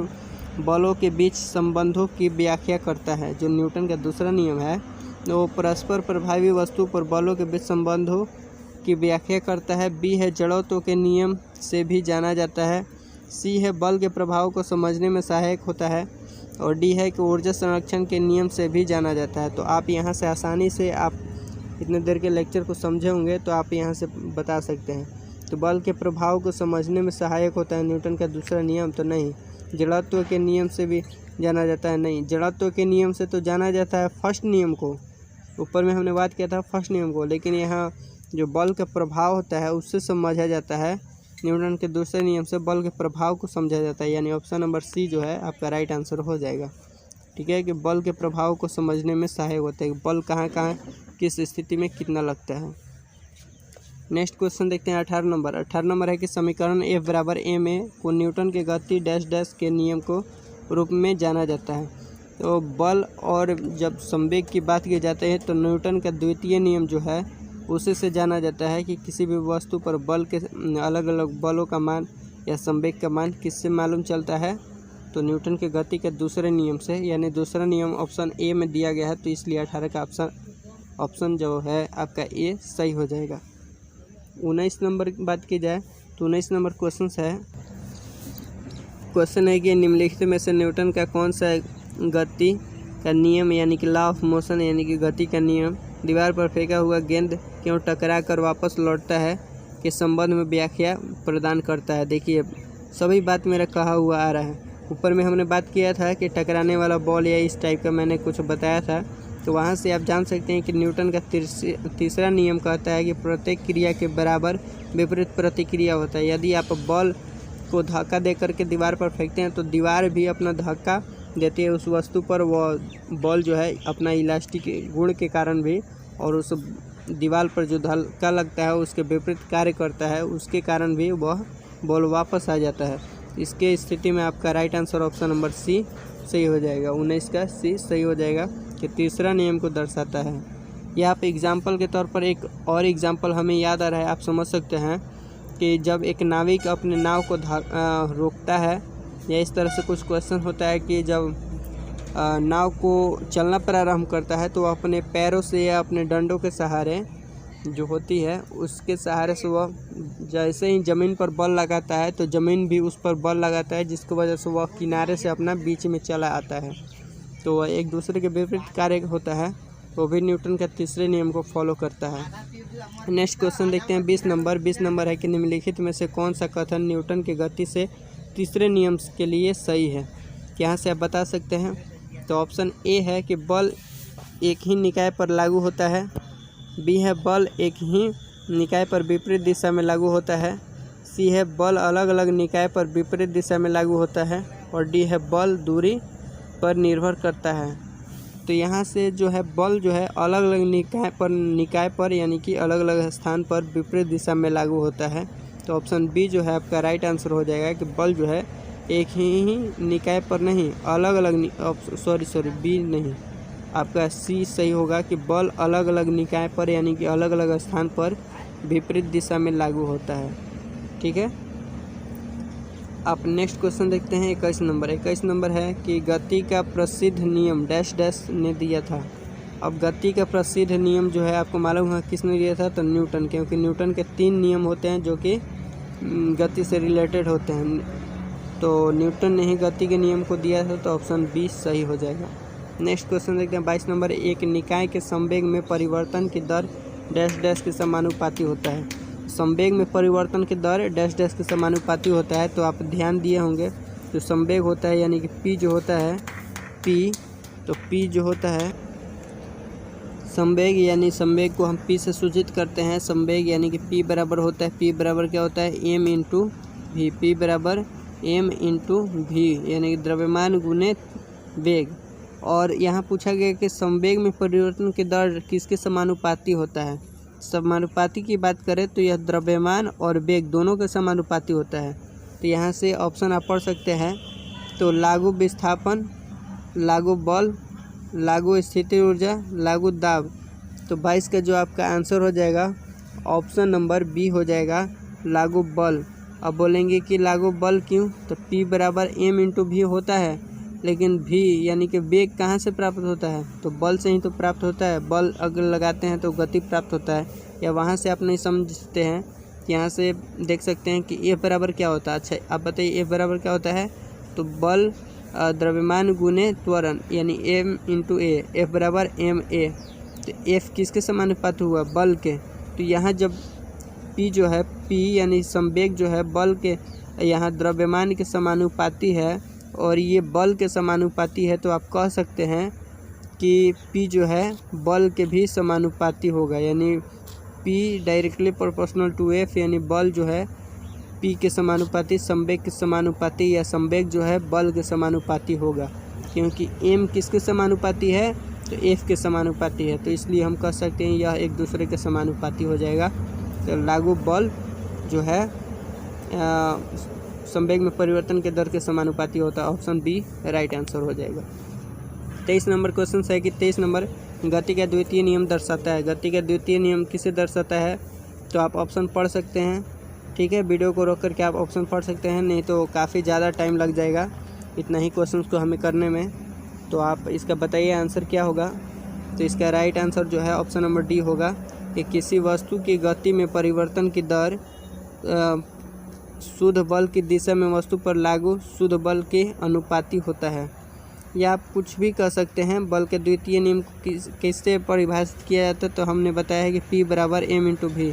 बलों के बीच संबंधों की व्याख्या करता है। जो न्यूटन का दूसरा नियम है वो परस्पर प्रभावी वस्तु पर बलों के बीच संबंधों की व्याख्या करता है। बी है जड़त्व के नियम से भी जाना जाता है। सी है बल के प्रभाव को समझने में सहायक होता है। और डी है कि ऊर्जा संरक्षण के नियम से भी जाना जाता है। तो आप यहाँ से आसानी से, आप इतने देर के लेक्चर को समझे होंगे तो आप यहाँ से बता सकते हैं। तो बल के प्रभाव को समझने में सहायक होता है न्यूटन का दूसरा नियम, तो नहीं। जड़त्व के नियम से भी जाना जाता है, नहीं। जड़त्व के नियम से तो जाना जाता है फर्स्ट नियम को, ऊपर में हमने बात किया था फर्स्ट नियम को, लेकिन यहाँ जो बल का प्रभाव होता है उससे समझा जाता है। न्यूटन के दूसरे नियम से बल के प्रभाव को समझा जाता है, यानी ऑप्शन नंबर सी जो है आपका राइट आंसर हो जाएगा। ठीक है, कि बल के प्रभाव को समझने में सहायक होता है, बल कहाँ कहाँ किस स्थिति में कितना लगता है। नेक्स्ट क्वेश्चन देखते हैं 18 नंबर। 18 नंबर है कि समीकरण F बराबर ma को न्यूटन के गति डैश डैश के नियम को रूप में जाना जाता है। तो बल और जब संवेग की बात की जाती है तो न्यूटन का द्वितीय नियम जो है उसी से जाना जाता है कि किसी भी वस्तु पर बल के अलग अलग बलों का मान या संवेग का मान किससे मालूम चलता है। तो न्यूटन के गति के दूसरे नियम से, यानी दूसरा नियम ऑप्शन ए में दिया गया है, तो इसलिए 18 का ऑप्शन जो है आपका ए सही हो जाएगा। 19 नंबर की बात की जाए तो 19 नंबर क्वेश्चन है कि निम्नलिखित में से न्यूटन का कौन सा गति का नियम यानी कि लॉ ऑफ मोशन यानी कि गति का नियम दीवार पर फेंका हुआ गेंद क्यों टकरा कर वापस लौटता है के संबंध में व्याख्या प्रदान करता है। देखिए सभी बात मेरा कहा हुआ आ रहा है। ऊपर में हमने बात किया था कि टकराने वाला बॉल या इस टाइप का मैंने कुछ बताया था, तो वहाँ से आप जान सकते हैं कि न्यूटन का तीसरा नियम कहता है कि प्रत्येक क्रिया के बराबर विपरीत प्रतिक्रिया होता है। यदि आप बॉल को धक्का दे करके दीवार पर फेंकते हैं तो दीवार भी अपना धक्का देती है उस वस्तु पर, वो बॉल जो है अपना इलास्टिक गुण के कारण भी, और उस दीवार पर जो धक्का लगता है उसके विपरीत कार्य करता है, उसके कारण भी वह बॉल वापस आ जाता है। इसके स्थिति में आपका right answer option number C सही हो जाएगा। 19 का सी सही हो जाएगा कि तीसरा नियम को दर्शाता है। यह आप एग्जाम्पल के तौर पर एक और एग्जाम्पल हमें याद आ रहा है, आप समझ सकते हैं कि जब एक नाविक अपने नाव को रोकता है, या इस तरह से कुछ क्वेश्चन होता है कि जब नाव को चलना प्रारंभ करता है तो अपने पैरों से या अपने डंडों के सहारे जो होती है उसके सहारे से वह जैसे ही ज़मीन पर बल लगाता है तो ज़मीन भी उस पर बल लगाता है, जिसकी वजह से वह किनारे से अपना बीच में चला आता है। तो वह एक दूसरे के विपरीत कार्य होता है, वो भी न्यूटन के तीसरे नियम को फॉलो करता है। नेक्स्ट क्वेश्चन देखते हैं 20 नंबर। 20 नंबर है कि निम्नलिखित में से कौन सा कथन न्यूटन की गति से तीसरे नियम के लिए सही है। यहाँ से आप बता सकते हैं। तो ऑप्शन ए है कि बल एक ही निकाय पर लागू होता है। बी है बल एक ही निकाय पर विपरीत दिशा में लागू होता है। सी है बल अलग अलग निकाय पर विपरीत दिशा में लागू होता है। और डी है बल दूरी पर निर्भर करता है। तो यहाँ से जो है बल जो है अलग अलग निकाय पर यानी कि अलग अलग स्थान पर विपरीत दिशा में लागू होता है। तो ऑप्शन बी जो है आपका राइट आंसर हो जाएगा कि बल जो है एक ही निकाय पर नहीं, अलग अलग बी नहीं, आपका सी सही होगा कि बल अलग अलग निकाय पर यानी कि अलग अलग स्थान पर विपरीत दिशा में लागू होता है। ठीक है, आप नेक्स्ट क्वेश्चन देखते हैं 21 नंबर। 21 नंबर है कि गति का प्रसिद्ध नियम डैश डैश ने दिया था। अब गति का प्रसिद्ध नियम जो है आपको मालूम है किसने दिया था, तो न्यूटन, क्योंकि न्यूटन के 3 नियम होते हैं जो कि गति से रिलेटेड होते हैं। तो न्यूटन ने ही गति के नियम को दिया था, तो ऑप्शन बी सही हो जाएगा। नेक्स्ट क्वेश्चन देखते हैं 22 नंबर। एक निकाय के संवेग में परिवर्तन की दर डैश डैश के समानुपाती होता है। संवेग में परिवर्तन की दर डैश डैश के समानुपाती होता है। तो आप ध्यान दिए होंगे जो संवेग होता है यानी कि पी जो होता है तो पी जो होता है संवेग, यानी संवेग को हम पी से सूचित करते हैं। संवेग यानी कि पी बराबर होता है, पी बराबर क्या होता है, एम इंटू वी। पी बराबर एम इंटू वी यानी कि द्रव्यमान गुने वेग। और यहाँ पूछा गया कि संवेग में परिवर्तन की दर किसके समानुपाती होता है। समानुपाती की बात करें तो यह द्रव्यमान और वेग दोनों के समानुपाती होता है। तो यहाँ से ऑप्शन आप पढ़ सकते हैं। तो लागू विस्थापन, लागू बल, लागू स्थिति ऊर्जा, लागू दाब। तो 22 का जो आपका आंसर हो जाएगा ऑप्शन नंबर बी हो जाएगा, लागू बल। अब बोलेंगे कि लागू बल क्यों, तो P बराबर m इंटू भी होता है, लेकिन भी यानी कि वेग कहाँ से प्राप्त होता है, तो बल से ही तो प्राप्त होता है। बल अगर लगाते हैं तो गति प्राप्त होता है, या वहाँ से आप नहीं समझते हैं। यहाँ से देख सकते हैं कि F बराबर क्या होता है। अच्छा आप बताइए F बराबर क्या होता है, तो बल द्रव्यमान गुने त्वरण यानी m इंटू ए, F बराबर ma। तो F किसके समानुपात हुआ, बल के। तो यहाँ जब P जो है, P यानी संवेग जो है बल के, यहाँ द्रव्यमान के समानुपाती है और ये बल के समानुपाती है, तो आप कह सकते हैं कि P जो है बल के भी समानुपाती होगा, यानी P directly proportional to F, यानी बल जो है P के समानुपाती, संवेग के समानुपाती, या संवेग जो है बल के समानुपाती होगा। क्योंकि m किसके समानुपाती है, तो F के समानुपाती है, तो इसलिए हम कह सकते हैं यह एक दूसरे के समानुपाती हो जाएगा। तो लागू बल जो है संवेग में परिवर्तन के दर के समानुपाती होता है। ऑप्शन बी राइट आंसर हो जाएगा। 23 नंबर क्वेश्चन है कि 23 नंबर गति का द्वितीय नियम दर्शाता है। गति का द्वितीय नियम किसे दर्शाता है, तो आप ऑप्शन पढ़ सकते हैं। ठीक है, वीडियो को रोक करके आप ऑप्शन पढ़ सकते हैं, नहीं तो काफ़ी ज़्यादा टाइम लग जाएगा इतना ही क्वेश्चन को हमें करने में। तो आप इसका बताइए आंसर क्या होगा। तो इसका राइट आंसर जो है ऑप्शन नंबर डी होगा कि किसी वस्तु की गति में परिवर्तन की दर शुद्ध बल की दिशा में वस्तु पर लागू शुद्ध बल के अनुपाती होता है। या आप कुछ भी कह सकते हैं। बल के द्वितीय नियम किससे परिभाषित किया जाता है, तो हमने बताया है कि P बराबर m इंटू भी।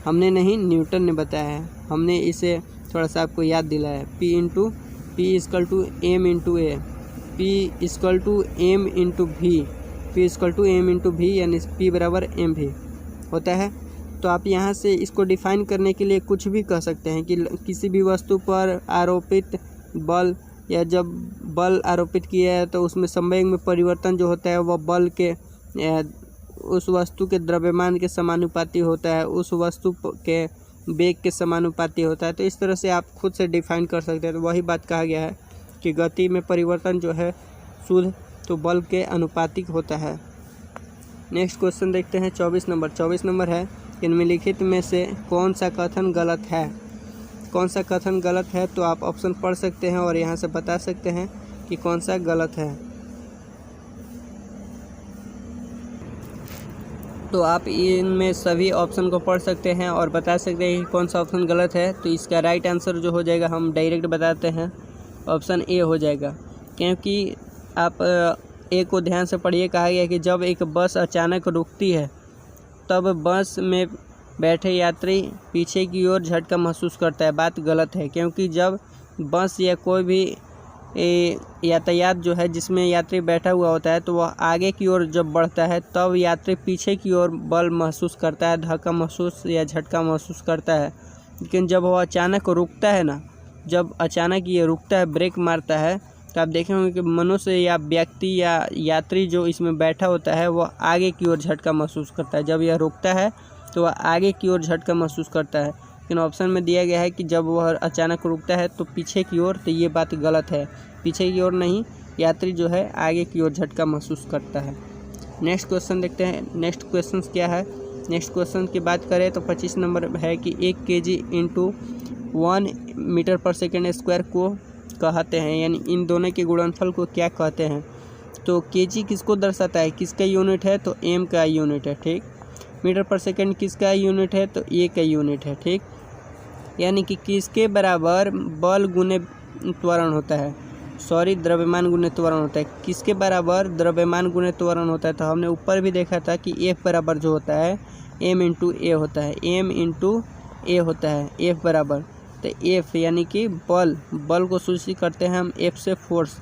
हमने नहीं, न्यूटन ने बताया है, हमने इसे थोड़ा सा आपको याद दिलाया है। P equal to m into A, P equal to m into भी, P equal to m into भी, यानी P बराबर m भी होता है। तो आप यहाँ से इसको डिफाइन करने के लिए कुछ भी कह सकते हैं कि किसी भी वस्तु पर आरोपित बल, या जब बल आरोपित किया है तो उसमें संवेग में परिवर्तन जो होता है वह बल के उस वस्तु के द्रव्यमान के समानुपाती होता है, उस वस्तु के वेग के समानुपाती होता है। तो इस तरह से आप खुद से डिफाइन कर सकते हैं। तो वही बात कहा गया है कि गति में परिवर्तन जो है शुद्ध तो बल के अनुपातिक होता है। नेक्स्ट क्वेश्चन देखते हैं 24 नंबर। 24 नंबर है, निम्नलिखित में से कौन सा कथन गलत है। कौन सा कथन गलत है, तो आप ऑप्शन पढ़ सकते हैं और यहाँ से बता सकते हैं कि कौन सा गलत है। तो आप इनमें सभी ऑप्शन को पढ़ सकते हैं और बता सकते हैं कि कौन सा ऑप्शन गलत है। तो इसका राइट आंसर जो हो जाएगा, हम डायरेक्ट बताते हैं, ऑप्शन ए हो जाएगा। क्योंकि आप ए को ध्यान से पढ़िए। कहा गया कि जब एक बस अचानक रुकती है तब बस में बैठे यात्री पीछे की ओर झटका महसूस करता है। बात गलत है, क्योंकि जब बस या कोई भी यातायात जो है जिसमें यात्री बैठा हुआ होता है तो वह आगे की ओर जब बढ़ता है तब यात्री पीछे की ओर बल महसूस करता है, धक्का महसूस या झटका महसूस करता है। लेकिन जब वह अचानक रुकता है ना, जब अचानक ये रुकता है, ब्रेक मारता है, तो आप देखे होंगे कि मनुष्य या व्यक्ति या यात्री जो इसमें बैठा होता है वह आगे की ओर झटका महसूस करता है। जब यह रुकता है तो वह आगे की ओर झटका महसूस करता है। लेकिन ऑप्शन में दिया गया है कि जब वह अचानक रुकता है तो पीछे की ओर, तो ये बात गलत है। पीछे की ओर नहीं, यात्री जो है आगे की ओर झटका महसूस करता है। नेक्स्ट क्वेश्चन देखते हैं। नेक्स्ट क्वेश्चन क्या है। नेक्स्ट क्वेश्चन की बात करें तो 25 नंबर है कि 1 kg इंटू 1 मीटर पर सेकेंड स्क्वायर को कहते हैं, यानी इन दोनों के गुणनफल को क्या कहते हैं। तो kg किसको दर्शाता है, किसका यूनिट है, तो m का यूनिट है। ठीक, मीटर पर सेकेंड किसका यूनिट है, तो a का यूनिट है। ठीक, यानी कि किसके बराबर बल गुने त्वरण होता है, द्रव्यमान गुने त्वरण होता है। किसके बराबर द्रव्यमान गुने त्वरण होता है, तो हमने ऊपर भी देखा था कि F बराबर जो होता है m इंटू ए होता है, m इंटू ए होता है, F बराबर। तो F यानी कि बल को सूचित करते हैं हम F से फोर्स।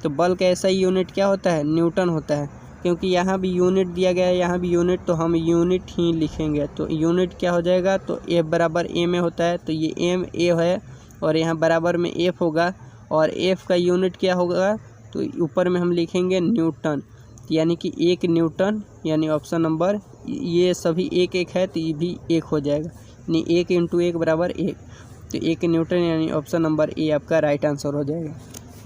तो बल का ऐसा यूनिट क्या होता है, न्यूटन होता है। क्योंकि यहाँ भी यूनिट दिया गया है, यहाँ भी यूनिट, तो हम यूनिट ही लिखेंगे। तो यूनिट क्या हो जाएगा, तो F बराबर m में होता है, तो ये m a है और यहाँ बराबर में F होगा। और F का यूनिट क्या होगा, तो ऊपर में हम लिखेंगे न्यूटन, यानी कि 1 न्यूटन, यानी ऑप्शन नंबर, ये सभी 1 1 है तो ये भी 1 हो जाएगा, यानी 1 × 1 = 1, तो 1 न्यूटन यानी ऑप्शन नंबर ए आपका राइट आंसर हो जाएगा।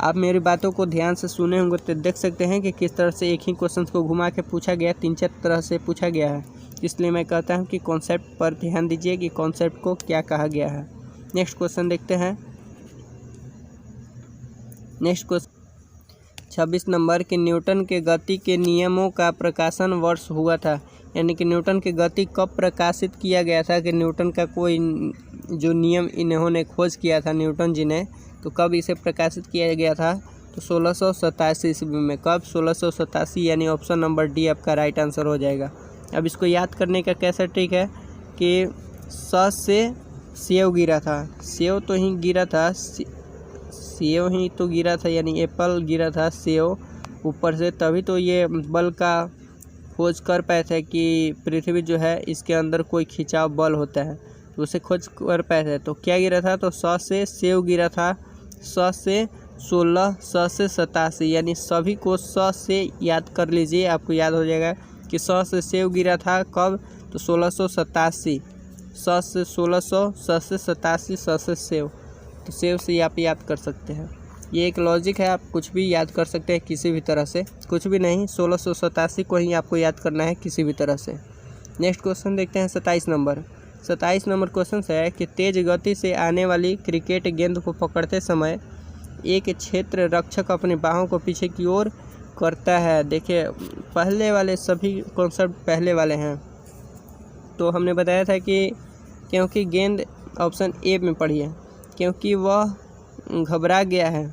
आप मेरी बातों को ध्यान से सुने होंगे तो देख सकते हैं कि किस तरह से एक ही क्वेश्चन को घुमा के पूछा गया, 3-4 तरह से पूछा गया है। इसलिए मैं कहता हूं कि कॉन्सेप्ट पर ध्यान दीजिए कि कॉन्सेप्ट को क्या कहा गया है। नेक्स्ट क्वेश्चन देखते हैं। नेक्स्ट क्वेश्चन 26 नंबर कि न्यूटन के गति के नियमों का प्रकाशन वर्ष हुआ था, यानी कि न्यूटन की गति कब प्रकाशित किया गया था, कि न्यूटन का कोई जो नियम इन्होंने खोज किया था न्यूटन जी ने, तो कब इसे प्रकाशित किया गया था, तो 1687 ईस्वी में। कब? 1687, यानी ऑप्शन नंबर डी आपका राइट आंसर हो जाएगा। अब इसको याद करने का कैसा ट्रिक है कि स से सेव गिरा था, सेव तो ही गिरा था, सेव ही तो गिरा था, यानी एप्पल गिरा था सेव ऊपर से, तभी तो ये बल का खोज कर पाए थे कि पृथ्वी जो है इसके अंदर कोई खिंचाव बल होता है, तो उसे खोज कर पाए थे। तो क्या गिरा था, तो 100 से सेव गिरा था, 100 से 16, 100 से 87, यानी सभी को 100 से याद कर लीजिए, आपको याद हो जाएगा कि 100 से सेव गिरा था कब, तो 1687, 100 से 1600, 100 से 87, 100 से सेव, तो सेव से आप याद कर सकते हैं। ये एक लॉजिक है, आप कुछ भी याद कर सकते हैं किसी भी तरह से, कुछ भी नहीं, 1687 को ही आपको याद करना है किसी भी तरह से। नेक्स्ट क्वेश्चन देखते हैं 27 नंबर। 27 नंबर क्वेश्चन है कि तेज गति से आने वाली क्रिकेट गेंद को पकड़ते समय एक क्षेत्र रक्षक अपनी बाहों को पीछे की ओर करता है। देखिए पहले वाले सभी कॉन्सेप्ट पहले वाले हैं, तो हमने बताया था कि क्योंकि गेंद ऑप्शन ए में पड़ी है, क्योंकि वह घबरा गया है।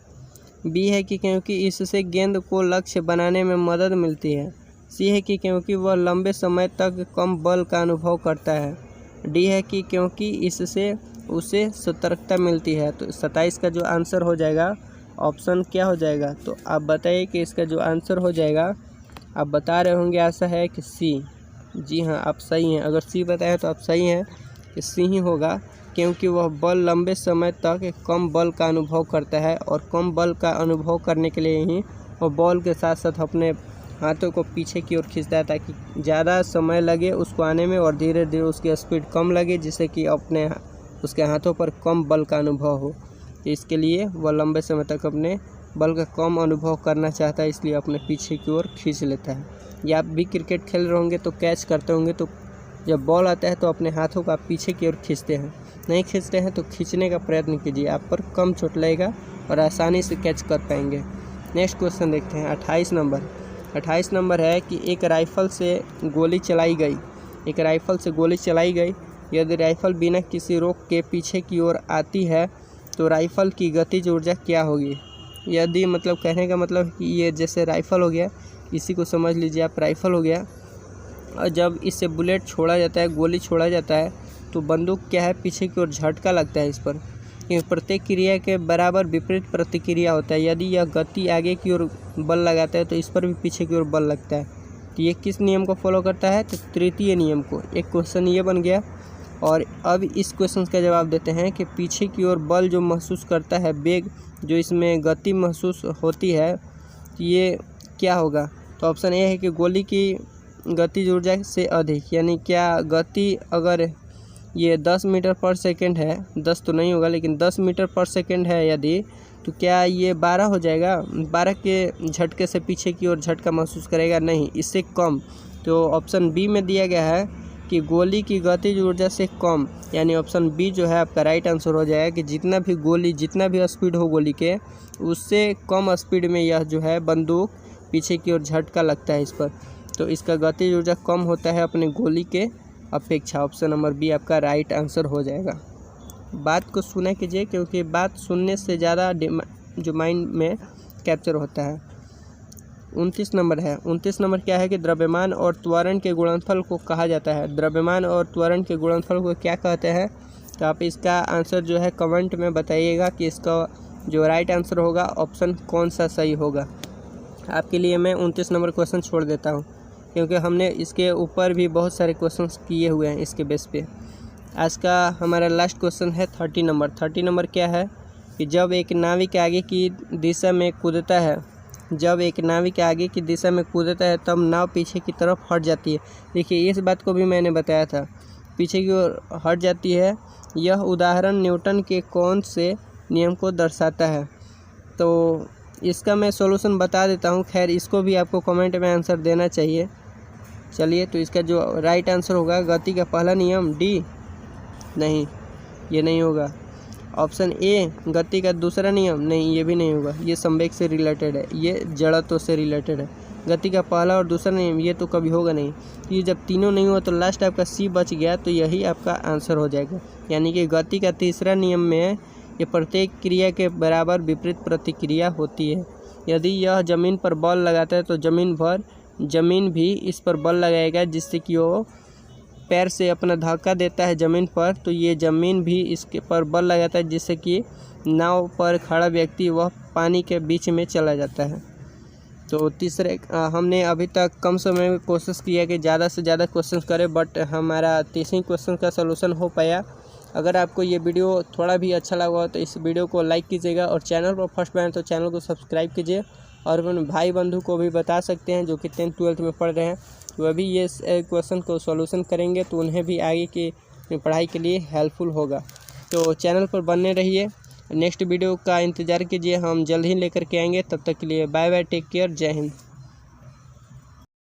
बी है कि क्योंकि इससे गेंद को लक्ष्य बनाने में मदद मिलती है। सी है कि क्योंकि वह लंबे समय तक कम बल का अनुभव करता है। डी है कि क्योंकि इससे उसे सतर्कता मिलती है। तो 27 का जो आंसर हो जाएगा ऑप्शन क्या हो जाएगा, तो आप बताइए कि इसका जो आंसर हो जाएगा, आप बता रहे होंगे ऐसा है कि सी। जी हाँ, आप सही हैं। अगर सी बताएं तो आप सही हैं कि सी ही होगा, क्योंकि वह बल लंबे समय तक कम बल का अनुभव करता है, और कम बल का अनुभव करने के लिए ही वह बॉल के साथ साथ अपने हाथों को पीछे की ओर खींचता है, ताकि ज़्यादा समय लगे उसको आने में और धीरे धीरे उसकी स्पीड कम लगे, जिससे कि अपने उसके हाथों पर कम बल का अनुभव हो। इसके लिए वह लंबे समय तक अपने बल का कम अनुभव करना चाहता है, इसलिए अपने पीछे की ओर खींच लेता है। या आप भी क्रिकेट खेल रहे होंगे तो कैच करते होंगे, तो जब बॉल आता है तो अपने हाथों को आप पीछे की ओर खींचते हैं, नहीं खींचते हैं तो खींचने का प्रयत्न कीजिए, आप पर कम चोट लगेगा और आसानी से कैच कर पाएंगे। नेक्स्ट क्वेश्चन देखते हैं 28 नंबर। 28 नंबर है कि एक राइफ़ल से गोली चलाई गई, एक राइफ़ल से गोली चलाई गई, यदि राइफ़ल बिना किसी रोक के पीछे की ओर आती है तो राइफ़ल की गतिज ऊर्जा क्या होगी। यदि मतलब कहने का मतलब कि ये जैसे राइफ़ल हो गया, इसी को समझ लीजिए आप राइफ़ल हो गया, और जब इससे बुलेट छोड़ा जाता है, गोली छोड़ा जाता है, तो बंदूक क्या है पीछे की ओर झटका लगता है इस पर, क्योंकि प्रत्येक क्रिया के बराबर विपरीत प्रतिक्रिया होता है। यदि यह गति आगे की ओर बल लगाता है तो इस पर भी पीछे की ओर बल लगता है। तो ये किस नियम को फॉलो करता है, तो तृतीय नियम को। एक क्वेश्चन ये बन गया, और अब इस क्वेश्चन का जवाब देते हैं कि पीछे की ओर बल जो महसूस करता है, वेग जो इसमें गति महसूस होती है, ये क्या होगा। तो ऑप्शन ए है कि गोली की गतिज ऊर्जा से अधिक, यानी क्या गति अगर ये 10 मीटर पर सेकेंड है, 10 तो नहीं होगा लेकिन 10 मीटर पर सेकेंड है यदि, तो क्या ये 12 हो जाएगा। 12 के झटके से पीछे की ओर झटका महसूस करेगा, नहीं, इससे कम। तो ऑप्शन बी में दिया गया है कि गोली की गतिज ऊर्जा से कम, यानी ऑप्शन बी जो है आपका राइट आंसर हो जाएगा कि जितना भी गोली, जितना भी स्पीड हो गोली के, उससे कम स्पीड में यह जो है बंदूक पीछे की ओर झटका लगता है इस पर, तो इसका गतिज ऊर्जा कम होता है अपने गोली के अपेक्षा। ऑप्शन नंबर बी आपका राइट आंसर हो जाएगा। बात को सुना कीजिए, क्योंकि बात सुनने से ज़्यादा जो माइंड में कैप्चर होता है। 29 नंबर है। 29 नंबर क्या है कि द्रव्यमान और त्वरण के गुणनफल को कहा जाता है। द्रव्यमान और त्वरण के गुणनफल को क्या कहते हैं, तो आप इसका आंसर जो है कमेंट में बताइएगा कि इसका जो राइट आंसर होगा ऑप्शन कौन सा सही होगा। आपके लिए मैं 29 नंबर क्वेश्चन छोड़ देता हूँ, क्योंकि हमने इसके ऊपर भी बहुत सारे क्वेश्चंस किए हुए हैं इसके बेस पे। आज का हमारा लास्ट क्वेश्चन है 30 नंबर। 30 नंबर क्या है कि जब एक नाविक आगे की दिशा में कूदता है जब एक नाविक आगे की दिशा में कूदता है तब नाव पीछे की तरफ हट जाती है। देखिए इस बात को भी मैंने बताया था, पीछे की ओर हट जाती है। यह उदाहरण न्यूटन के कौन से नियम को दर्शाता है? तो इसका मैं सॉल्यूशन बता देता हूँ। खैर इसको भी आपको कमेंट में आंसर देना चाहिए। चलिए, तो इसका जो राइट आंसर होगा गति का पहला नियम डी, नहीं ये नहीं होगा। ऑप्शन ए गति का दूसरा नियम, नहीं ये भी नहीं होगा। ये संवेग से रिलेटेड है, ये जड़त्व से रिलेटेड है। गति का पहला और दूसरा नियम ये तो कभी होगा नहीं। ये जब तीनों नहीं हुआ तो लास्ट आपका सी बच गया, तो यही आपका आंसर हो जाएगा। यानी कि गति का तीसरा नियम में ये प्रत्येक क्रिया के बराबर विपरीत प्रतिक्रिया होती है। यदि यह जमीन पर बल लगाता है तो जमीन भी इस पर बल लगाएगा, जिससे कि वो पैर से अपना धक्का देता है ज़मीन पर, तो ये ज़मीन भी इसके पर बल लगाता है, जिससे कि नाव पर खड़ा व्यक्ति वह पानी के बीच में चला जाता है। तो तीसरे हमने अभी तक कम समय में कोशिश किया कि ज़्यादा से ज़्यादा क्वेश्चन करें, बट हमारा 30 क्वेश्चन का सलूशन हो पाया। अगर आपको ये वीडियो थोड़ा भी अच्छा लगा तो इस वीडियो को लाइक कीजिएगा, और चैनल पर फर्स्ट बार तो चैनल को सब्सक्राइब कीजिए। और अपने भाई बंधु को भी बता सकते हैं जो कि 10th 12th में पढ़ रहे हैं, वह भी ये क्वेश्चन को सॉल्यूशन करेंगे तो उन्हें भी आगे की पढ़ाई के लिए हेल्पफुल होगा। तो चैनल पर बने रहिए, नेक्स्ट वीडियो का इंतज़ार कीजिए, हम जल्द ही लेकर के आएंगे। तब तक के लिए बाय बाय, टेक केयर, जय हिंद।